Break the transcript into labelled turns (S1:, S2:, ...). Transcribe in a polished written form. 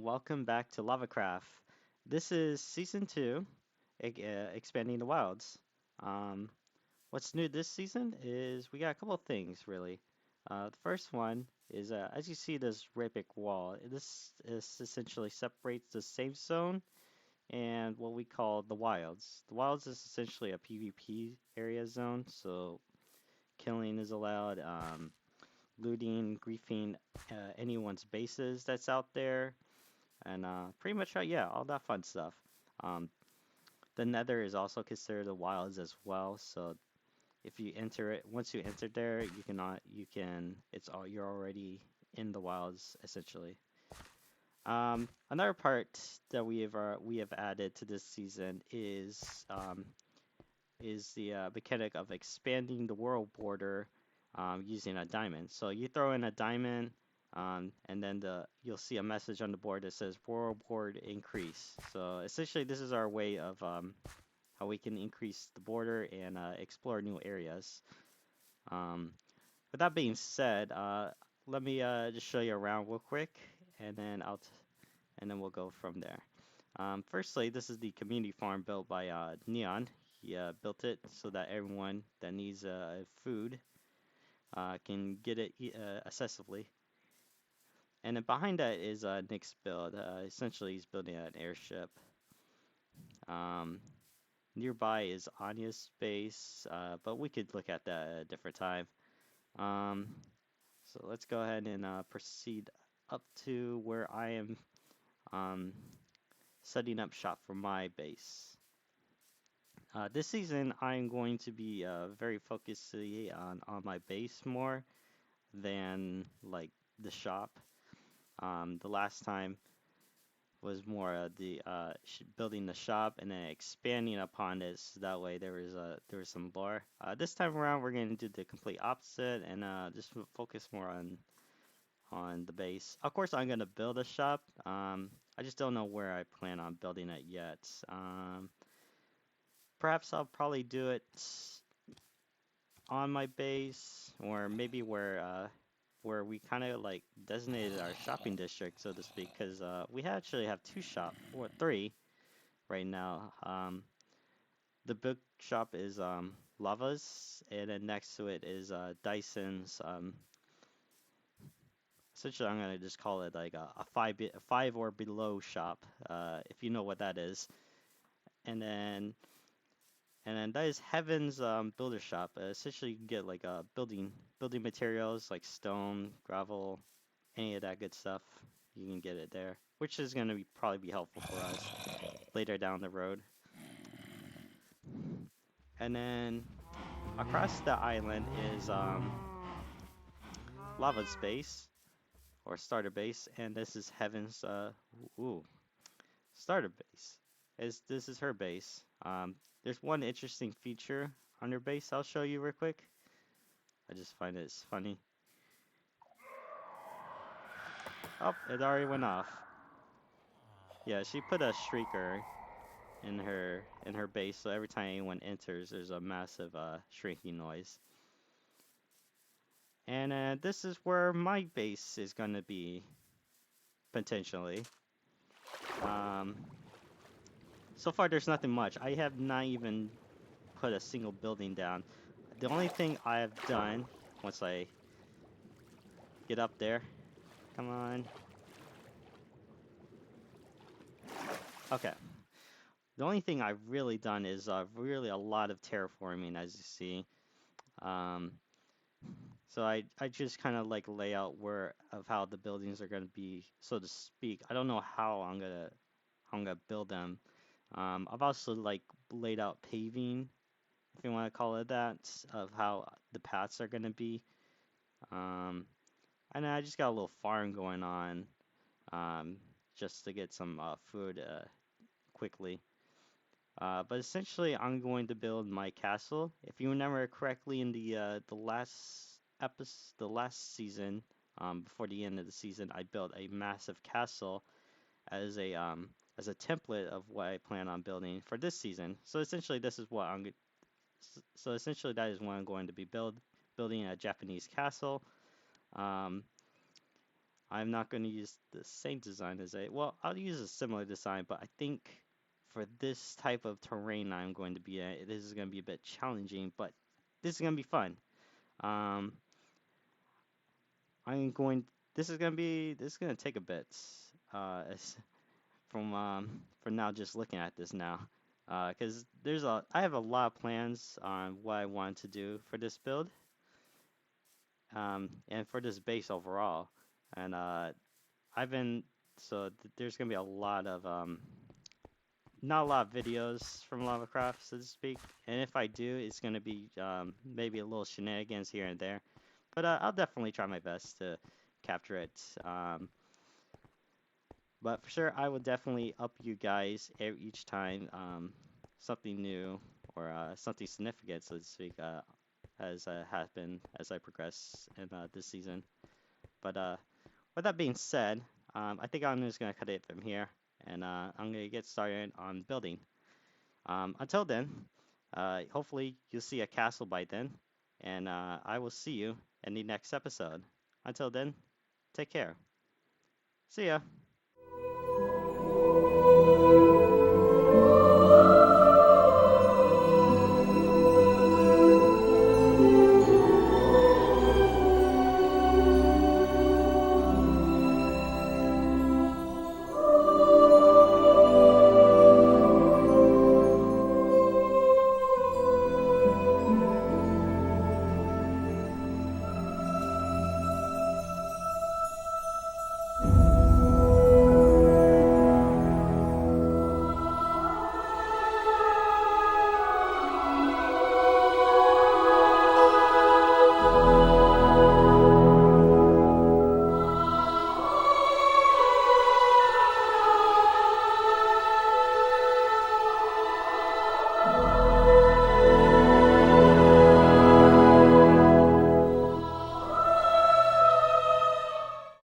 S1: welcome back to LavaCRAFT. This is season two, expanding the wilds. Um, what's new this season is we got a couple of things really. The first one is as you see this red brick wall. This is essentially separates the safe zone and what we call the wilds. The wilds is essentially a PvP area zone, so killing is allowed. Looting, griefing anyone's bases that's out there and pretty much yeah, all that fun stuff. Um, the Nether is also considered the wilds as well. So if you enter it, once you enter there, it's all you're already in the wilds essentially. Another part that we have added to this season is the mechanic of expanding the world border using a diamond. So you throw in a diamond, and then you'll see a message on the board that says world board increase. So essentially, this is our way of how we can increase the border and explore new areas. Um, with that being said, let me just show you around real quick, and then and then we'll go from there. Firstly, this is the community farm built by Neon. He built it so that everyone that needs food can get it accessibly. And then behind that is Nick's build. Essentially, he's building an airship. Um, Nearby is Anya's base, but we could look at that at a different time. Um, so let's go ahead and proceed up to where I am um, setting up shop for my base. This season, I'm going to be very focused on my base more than like the shop. The last time was more the building the shop and then expanding upon it. So that way there was some lore. This time around, we're going to do the complete opposite and just focus more on the base. Of course, I'm going to build a shop. I just don't know where I plan on building it yet. Perhaps I'll probably do it on my base, or maybe where we kind of like designated our shopping district, so to speak, because we actually have two shop or three right now. The book shop is Lava's, and then next to it is Dyson's. Essentially, I'm gonna just call it like a five or below shop, if you know what that is. And then that is Heaven's builder shop. Essentially, you can get like building materials like stone, gravel, any of that good stuff. You can get it there, which is going to probably be helpful for us later down the road. And then across the island is Lava's base or starter base, and this is Heaven's ooh, starter base. This is her base. There's one interesting feature on her base I'll show you real quick. I just find it's funny. Oh, it already went off. Yeah, she put a shrieker in her base, so every time anyone enters, there's a massive shrinking noise. And this is where my base is gonna be potentially. Um, so far, there's nothing much. I have not even put a single building down. The only thing I have done once I get up there, come on. Okay. The only thing I've really done is really a lot of terraforming, as you see. Um, so I just kind of like lay out where of how the buildings are gonna be, so to speak. I don't know how I'm gonna build them. I've also like laid out paving, if you want to call it that, of how the paths are gonna be. Um, and I just got a little farm going on, um, just to get some food quickly. But essentially, I'm going to build my castle. If you remember correctly, in the last episode, the last season, before the end of the season, I built a massive castle as a template of what I plan on building for this season. So essentially, this is what I'm. So essentially, that is what I'm going to be building a Japanese castle. Um, I'm not going to use the same design as well, I'll use a similar design, but I think for this type of terrain I'm going to be in, this is going to be a bit challenging, but this is going to be fun. Um, I'm going, this is going to take a bit, from now just looking at this now. Because I have a lot of plans on what I want to do for this build, and for this base overall. And I've been, so there's gonna be a lot of, not a lot of videos from LavaCRAFT, so to speak. And if I do, it's gonna be maybe a little shenanigans here and there. But I'll definitely try my best to capture it. But for sure, I will definitely up you guys each time something new or something significant, so to speak, has happened as I progress in this season. But with that being said, I think I'm just going to cut it from here, and I'm going to get started on building. Until then, hopefully you'll see a castle by then, and I will see you in the next episode. Until then, take care. See ya.